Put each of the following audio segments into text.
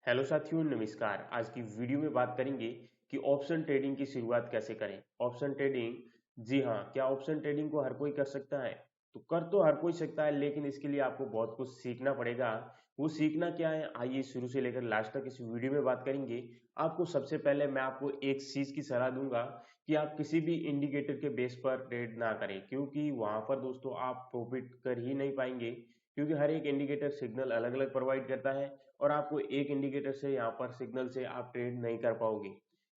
Hello साथियों, नमस्कार। आज की वीडियो में बात करेंगे कि ऑप्शन ट्रेडिंग की शुरुआत कैसे करें। ऑप्शन ट्रेडिंग, जी हाँ, क्या ऑप्शन ट्रेडिंग को हर कोई कर सकता है? तो कर तो हर कोई सकता है, लेकिन इसके लिए आपको बहुत कुछ सीखना पड़ेगा। वो सीखना क्या है, आइए शुरू से लेकर लास्ट तक इस वीडियो में बात करेंगे। आपको सबसे पहले मैं आपको एक चीज की सलाह दूंगा कि आप किसी भी इंडिकेटर के बेस पर ट्रेड ना करें, क्योंकि वहां पर दोस्तों आप प्रॉफिट कर ही नहीं पाएंगे, क्योंकि हर एक इंडिकेटर सिग्नल अलग अलग प्रोवाइड करता है और आपको एक इंडिकेटर से यहाँ पर सिग्नल से आप ट्रेड नहीं कर पाओगे।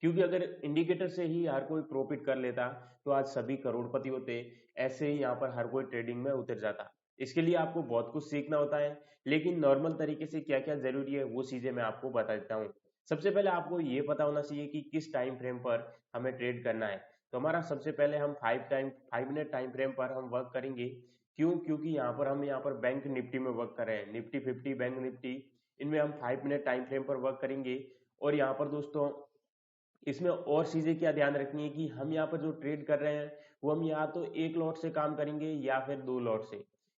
क्योंकि अगर इंडिकेटर से ही हर कोई प्रॉफिट कर लेता तो आज सभी करोड़पति होते। ऐसे ही यहाँ पर हर कोई ट्रेडिंग में उतर जाता। इसके लिए आपको बहुत कुछ सीखना होता है, लेकिन नॉर्मल तरीके से क्या क्या जरूरी है वो चीजें मैं आपको बता देता हूँ। सबसे पहले आपको ये पता होना चाहिए कि किस टाइम फ्रेम पर हमें ट्रेड करना है। तो हमारा सबसे पहले हम 5 मिनट टाइम फ्रेम पर हम वर्क करेंगे। क्यों? क्योंकि यहाँ पर बैंक निफ्टी में वर्क कर रहे हैं, निफ्टी 50, बैंक निफ्टी, इनमें हम 5 मिनट टाइम फ्रेम पर वर्क करेंगे। और यहाँ पर दोस्तों इसमें और चीजें क्या ध्यान रखनी है कि हम यहाँ पर जो ट्रेड कर रहे हैं वो हम या तो एक लॉट से काम करेंगे या फिर दो लॉट से,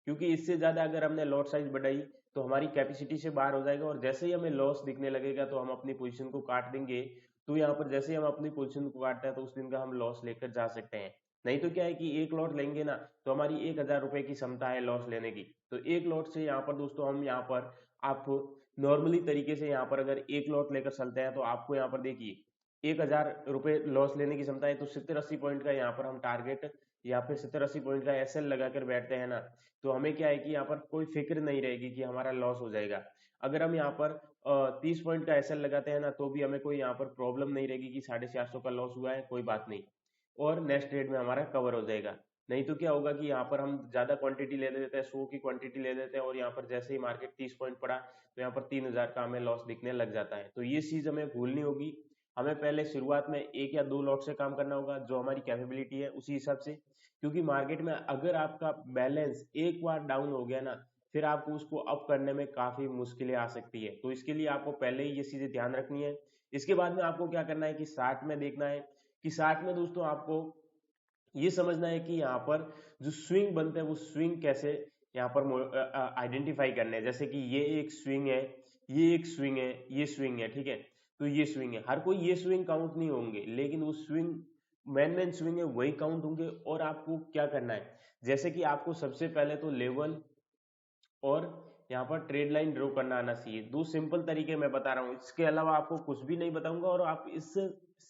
क्योंकि इससे ज्यादा अगर हमने लॉट साइज बढ़ाई तो हमारी कैपेसिटी से बाहर हो जाएगा और जैसे ही हमें लॉस दिखने लगेगा तो हम अपनी पोजीशन को काट देंगे। तो यहाँ पर जैसे ही हम अपनी पोजीशन को काटते हैं तो उस दिन का हम लॉस लेकर जा सकते हैं। नहीं तो क्या है कि एक लॉट लेंगे ना तो हमारी 1,000 रुपए की क्षमता है लॉस लेने की। तो एक लॉट से यहाँ पर दोस्तों हम यहाँ पर आप नॉर्मली तरीके से यहाँ पर अगर एक लॉट लेकर चलते हैं तो आपको यहाँ पर देखिए 1,000 रुपए लॉस लेने की क्षमता है। तो 70-80 पॉइंट का यहाँ पर हम टारगेट या फिर 70-80 पॉइंट का एसएल लगाकर बैठते हैं ना, तो हमें क्या है कि यहाँ पर कोई फिक्र नहीं रहेगी कि हमारा लॉस हो जाएगा। अगर हम यहाँ पर 30 पॉइंट का एसएल लगाते हैं ना तो भी हमें कोई यहाँ पर प्रॉब्लम नहीं रहेगी कि 450 का लॉस हुआ है, कोई बात नहीं, और नेक्स्ट ट्रेड में हमारा कवर हो जाएगा। नहीं तो क्या होगा कि यहाँ पर हम ज्यादा क्वांटिटी ले लेते हैं, 100 की क्वांटिटी ले लेते हैं और यहाँ पर जैसे ही मार्केट 30 पॉइंट पड़ा तो यहाँ पर 3,000 का हमें लॉस दिखने लग जाता है। तो ये चीज हमें भूलनी होगी। हमें पहले शुरुआत में एक या दो लॉट से काम करना होगा, जो हमारी कैपेबिलिटी है उसी हिसाब से। क्योंकि मार्केट में अगर आपका बैलेंस एक बार डाउन हो गया ना, फिर आपको उसको अप करने में काफी मुश्किलें आ सकती है। तो इसके लिए आपको पहले ही ये चीजें ध्यान रखनी है। इसके बाद में आपको क्या करना है कि चार्ट में देखना है कि चार्ट में दोस्तों आपको ये समझना है कि यहाँ पर जो स्विंग बनते हैं वो स्विंग कैसे यहाँ पर आइडेंटिफाई करने हैं। जैसे कि ये एक स्विंग है, ये एक स्विंग है, ये स्विंग है, ठीक है। तो ये स्विंग है, हर कोई ये स्विंग काउंट नहीं होंगे, लेकिन वो स्विंग मेन स्विंग है वही काउंट होंगे। और आपको क्या करना है, जैसे कि आपको सबसे पहले तो लेवल और यहाँ पर ट्रेड लाइन ड्रॉ करना आना चाहिए। दो सिंपल तरीके मैं बता रहा हूँ, इसके अलावा आपको कुछ भी नहीं बताऊंगा और आप इस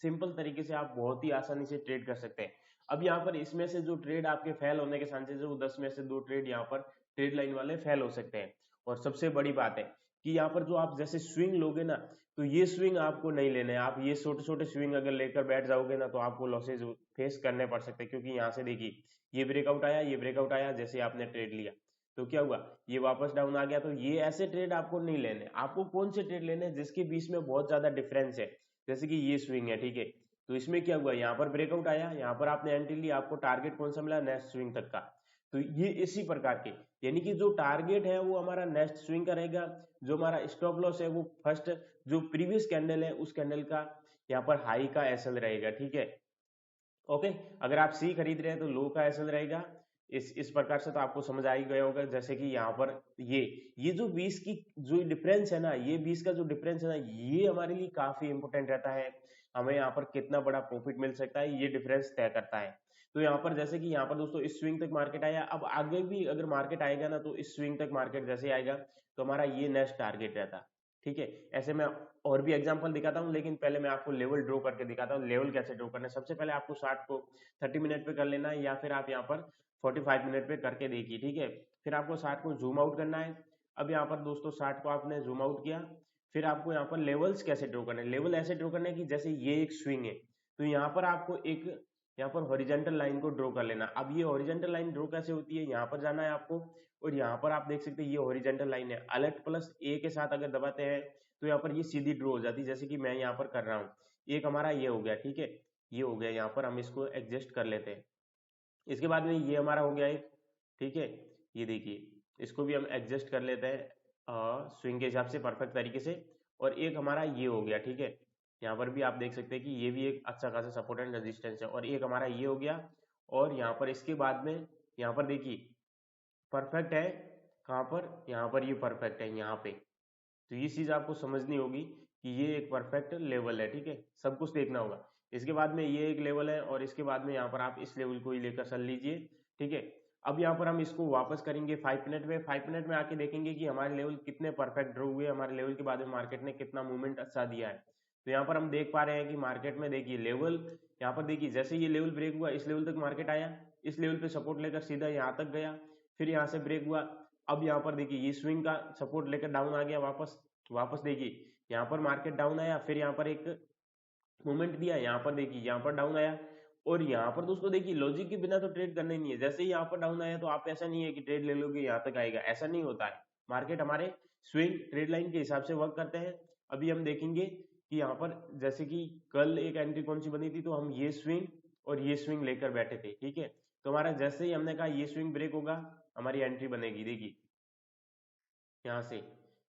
सिंपल तरीके से आप बहुत ही आसानी से ट्रेड कर सकते हैं। अब यहाँ पर इसमें से जो ट्रेड आपके फेल होने के चांसेस है वो 10 में से 2 ट्रेड यहाँ पर ट्रेड लाइन वाले फेल हो सकते हैं। और सबसे बड़ी बात है कि यहाँ पर जो आप जैसे स्विंग लोगे ना, तो ये स्विंग आपको नहीं लेने हैं। आप ये छोटे छोटे स्विंग अगर लेकर बैठ जाओगे ना तो आपको लॉसेज फेस करने पड़ सकते हैं। क्योंकि यहाँ से देखिए ये ब्रेकआउट आया, ये ब्रेकआउट आया, जैसे आपने ट्रेड लिया तो क्या हुआ, ये वापस डाउन आ गया। तो ये ऐसे ट्रेड आपको नहीं लेने। आपको कौन से ट्रेड लेने हैं जिसके बीच में बहुत ज्यादा डिफरेंस है। जैसे कि ये स्विंग है, ठीक है, तो इसमें क्या हुआ, यहाँ पर ब्रेकआउट आया, यहाँ पर आपने एंट्री ली, आपको टारगेट कौन सा मिला, नेक्स्ट स्विंग तक का। तो ये इसी प्रकार के, यानी कि जो टारगेट है वो हमारा नेक्स्ट स्विंग का रहेगा, जो हमारा स्टॉप लॉस है वो फर्स्ट जो प्रीवियस कैंडल है उस कैंडल का यहाँ पर हाई का एसएल रहेगा, ठीक है। ओके, अगर आप सी खरीद रहे हैं तो लो का एसएल रहेगा। इस प्रकार से तो आपको समझ आ ही गया होगा। जैसे कि यहाँ पर ये जो 20 की जो डिफरेंस है ना, ये 20 का जो डिफरेंस है ना, ये हमारे लिए काफी इंपॉर्टेंट रहता है। हमें यहाँ पर कितना बड़ा प्रॉफिट मिल सकता है ये डिफरेंस तय करता है। तो यहाँ पर जैसे कि यहाँ पर दोस्तों इस स्विंग तक मार्केट आया, अब आगे भी अगर मार्केट आएगा ना तो इस स्विंग तक मार्केट जैसे आएगा तो हमारा ये नेक्स्ट टारगेट रहता है, ठीक है। ऐसे मैं और भी एग्जांपल दिखाता हूँ, लेकिन पहले मैं आपको लेवल ड्रॉ करके दिखाता हूँ। लेवल कैसे ड्रॉ करना है, सबसे पहले आपको चार्ट को 30 मिनट पे कर लेना है या फिर आप यहाँ पर 45 मिनट पे करके देखिए, ठीक है। फिर आपको चार्ट को जूम आउट करना है। अब यहाँ पर दोस्तों चार्ट को आपने जूम आउट किया, फिर आपको यहाँ पर लेवल्स कैसे ड्रॉ करना है। लेवल ऐसे ड्रॉ करना है कि जैसे ये एक स्विंग है तो यहाँ पर आपको एक यहाँ पर हॉरिजेंटल लाइन को ड्रॉ कर लेना। अब ये हॉरिजेंटल लाइन ड्रॉ कैसे होती है, यहाँ पर जाना है आपको और यहाँ पर आप देख सकते हैं ये हॉरिजेंटल लाइन है। अलर्ट प्लस ए के साथ अगर दबाते हैं तो यहाँ पर ये सीधी ड्रॉ हो जाती है, जैसे कि मैं यहाँ पर कर रहा हूँ। एक हमारा ये हो गया, ठीक है, ये हो गया। यहाँ पर हम इसको एडजस्ट कर लेते हैं। इसके बाद में ये हमारा हो गया एक, ठीक है, ये देखिए इसको भी हम एडजस्ट कर लेते हैं स्विंग के हिसाब से परफेक्ट तरीके से। और एक हमारा ये हो गया, ठीक है, यहाँ पर भी आप देख सकते हैं कि ये भी एक अच्छा खासा सपोर्ट एंड रेजिस्टेंस है। और एक हमारा ये हो गया और यहाँ पर इसके बाद में यहाँ पर देखिए परफेक्ट है, कहाँ पर, यहाँ पर ये परफेक्ट है यहाँ पे, तो ये चीज आपको समझनी होगी कि ये एक परफेक्ट लेवल है, ठीक है, सब कुछ देखना होगा। इसके बाद में ये एक लेवल है और इसके बाद में यहाँ पर आप इस लेवल को ही लेकर चल लीजिए, ठीक है। अब यहाँ पर हम इसको वापस करेंगे 5 मिनट में, 5 मिनट में आके देखेंगे कि हमारे लेवल कितने परफेक्ट ड्रॉ हुए, हमारे लेवल के बाद में मार्केट ने कितना मूवमेंट अच्छा दिया है। तो यहाँ पर हम देख पा रहे हैं कि मार्केट में देखिए लेवल, यहाँ पर देखिए जैसे ये लेवल ब्रेक हुआ इस लेवल तक मार्केट आया, इस लेवल पे सपोर्ट लेकर सीधा यहाँ तक गया, फिर यहाँ से ब्रेक हुआ। अब यहाँ पर देखिए ये स्विंग का सपोर्ट लेकर डाउन आ गया, वापस देखिए यहाँ पर मार्केट डाउन आया, फिर यहाँ पर एक मूवमेंट दिया, यहाँ पर देखिए यहाँ पर डाउन आया। और यहाँ पर दोस्तों देखिए लॉजिक के बिना तो ट्रेड करना ही नहीं है, जैसे ही यहाँ पर डाउन आया तो आप ऐसा नहीं है कि ट्रेड ले लोगे यहाँ तक आएगा, ऐसा नहीं होता है। मार्केट हमारे स्विंग ट्रेड लाइन के हिसाब से वर्क करते हैं। अभी हम देखेंगे कि यहाँ पर जैसे कि कल एक एंट्री कौन सी बनी थी, तो हम ये स्विंग और ये स्विंग लेकर बैठे थे, ठीक है। तो हमारा जैसे ही हमने कहा ये स्विंग ब्रेक होगा हमारी एंट्री बनेगी, देखिए यहाँ से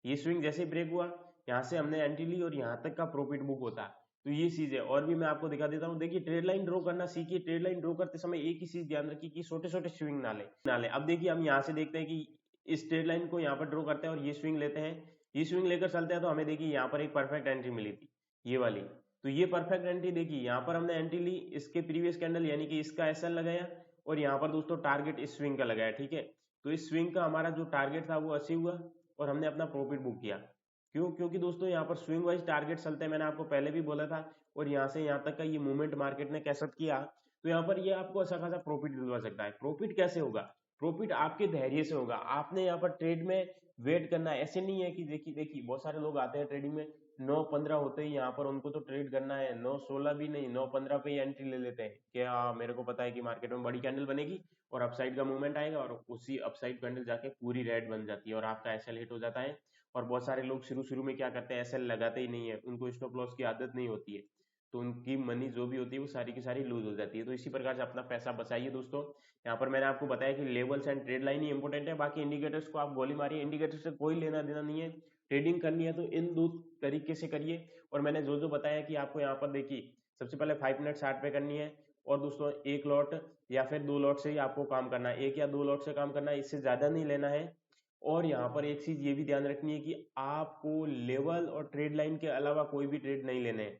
ये स्विंग जैसे ब्रेक हुआ यहाँ से हमने एंट्री ली और यहाँ तक का प्रॉफिट बुक होता है। तो ये चीज है, और भी मैं आपको दिखा देता हूँ। देखिए ट्रेड लाइन ड्रॉ करना सीखिए, ट्रेड लाइन ड्रॉ करते समय एक ही चीज ध्यान रखिए कि छोटे छोटे स्विंग ना ले। अब देखिए हम यहाँ से देखते हैं कि इस ट्रेड लाइन को यहाँ पर ड्रॉ करते हैं और ये स्विंग लेते हैं, ये स्विंग लेकर चलते हैं, तो हमें देखिए यहाँ पर एक परफेक्ट एंट्री मिली थी, ये वाली। तो ये परफेक्ट एंट्री देखिए यहाँ पर हमने एंट्री ली, इसके प्रीवियस कैंडल यानी कि इसका एसएल लगाया और यहाँ पर दोस्तों टारगेट इस स्विंग का लगाया, ठीक है। तो इस स्विंग का हमारा जो टारगेट था वो अचीव हुआ और हमने अपना प्रॉफिट बुक किया। क्यों? क्योंकि दोस्तों यहाँ पर स्विंग वाइज टारगेट चलते हैं, मैंने आपको पहले भी बोला था। और यहाँ से यहाँ तक का ये मूवमेंट मार्केट ने कैसे किया, तो यहाँ पर ये आपको अच्छा खासा प्रॉफिट दिलवा सकता है। प्रॉफिट कैसे होगा? प्रॉफिट आपके धैर्य से होगा। आपने यहाँ पर ट्रेड में वेट करना है, ऐसे नहीं है कि देखिए देखिए बहुत सारे लोग आते हैं ट्रेडिंग में 9:15 होते ही यहाँ पर उनको तो ट्रेड करना है, 9:16 भी नहीं 9:15 पे ही एंट्री ले लेते हैं कि हाँ मेरे को पता है कि मार्केट में बड़ी कैंडल बनेगी और अपसाइड का मूवमेंट आएगा और उसी अपसाइड कैंडल जाके पूरी रेड बन जाती है और आपका एसएल हिट हो जाता है। और बहुत सारे लोग शुरू शुरू में क्या करते हैं, एसएल लगाते ही नहीं है, उनको स्टॉप लॉस की आदत नहीं होती है, तो उनकी मनी जो भी होती है वो सारी की सारी लूज हो जाती है। तो इसी प्रकार से अपना पैसा बचाइए दोस्तों। यहाँ पर मैंने आपको बताया कि levels and trade line he important है, बाकी इंडिकेटर्स को आप गोली मारिए, इंडिकेटर से कोई लेना देना नहीं है। ट्रेडिंग करनी है तो इन दो तरीके से करिए। और मैंने जो जो बताया कि आपको यहाँ पर देखिए सबसे पहले 5 मिनट चार्ट पे करनी है, और दोस्तों एक लॉट या फिर 2 लॉट से ही आपको काम करना है, 1 या 2 लॉट से काम करना है, इससे ज्यादा नहीं लेना है। और यहाँ पर एक चीज ये भी ध्यान रखनी है कि आपको लेवल और ट्रेड लाइन के अलावा कोई भी ट्रेड नहीं लेने हैं,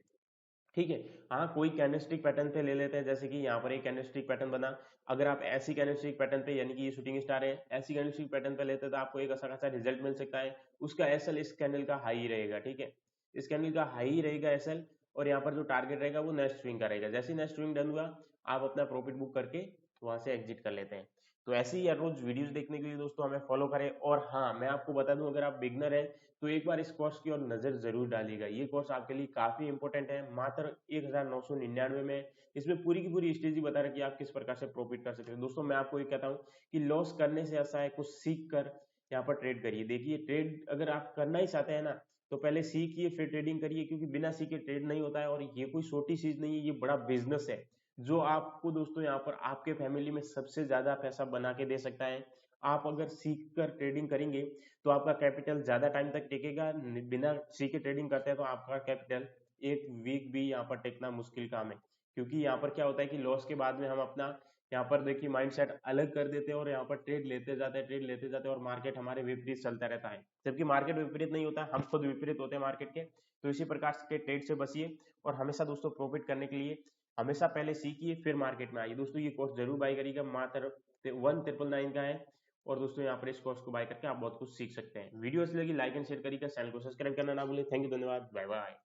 ठीक है। हाँ कोई कैंडलस्टिक पैटर्न पे ले लेते हैं, जैसे कि यहाँ पर एक कैंडलस्टिक पैटर्न बना, अगर आप ऐसी कैंडलस्टिक पैटर्न पे यानी कि ये शूटिंग स्टार है, ऐसी कैंडलस्टिक पैटर्न पे लेते हैं तो आपको एक अच्छा खासा रिजल्ट मिल सकता है। उसका एसएल इस कैंडल का हाई रहेगा, ठीक है, इस कैंडल का हाई रहेगा एसएल। और यहाँ पर जो टारगेट रहेगा वो नेक्स्ट स्विंग का रहेगा, जैसे नेक्स्ट स्विंग डन हुआ आप अपना प्रॉफिट बुक करके वहां से एग्जिट कर लेते हैं। तो ऐसे ही हर रोज वीडियोस देखने के लिए दोस्तों हमें फॉलो करें। और हाँ मैं आपको बता दूं, अगर आप बिगनर है तो एक बार इस कोर्स की ओर नजर जरूर डालिएगा, ये कोर्स आपके लिए काफी इंपॉर्टेंट है। मात्र 1999 में इसमें पूरी की पूरी स्ट्रेटेजी बता रहा है कि आप किस प्रकार से प्रॉफिट कर सकते हैं। दोस्तों मैं आपको ये कहता हूँ कि लॉस करने से अच्छा है कुछ सीख कर यहाँ पर ट्रेड करिए। देखिए ट्रेड अगर आप करना ही चाहते हैं ना तो पहले सीखिए फिर ट्रेडिंग करिए, क्योंकि बिना सीखे ट्रेड नहीं होता है। और ये कोई छोटी चीज नहीं है, ये बड़ा बिजनेस है जो आपको दोस्तों यहाँ पर आपके फैमिली में सबसे ज्यादा पैसा बना के दे सकता है। आप अगर सीख कर ट्रेडिंग करेंगे तो आपका कैपिटल ज्यादा टाइम तक टिकेगा, बिना सीखे ट्रेडिंग करते हैं तो आपका कैपिटल एक वीक भी यहाँ पर टिकना मुश्किल काम है। क्योंकि यहाँ पर क्या होता है कि लॉस के बाद में हम अपना यहाँ पर देखिए माइंडसेट अलग कर देते हैं और यहाँ पर ट्रेड लेते जाते हैं, ट्रेड लेते जाते हैं और मार्केट हमारे विपरीत चलता रहता है, जबकि मार्केट विपरीत नहीं होता, हम खुद विपरीत होते हैं मार्केट के। तो इसी प्रकार के ट्रेड से बचिए और हमेशा दोस्तों प्रॉफिट करने के लिए हमेशा पहले सीखिए फिर मार्केट में आइए। दोस्तों ये कोर्स जरूर बाय करिएगा, मात्र 1999 का है। और दोस्तों यहाँ पर इस कोर्स को बाय करके आप बहुत कुछ सीख सकते हैं। वीडियो अच्छी लगी लाइक एंड शेयर करिएगा, चैनल को सब्सक्राइब करना ना भूलें। थैंक यू, धन्यवाद, बाय बाय।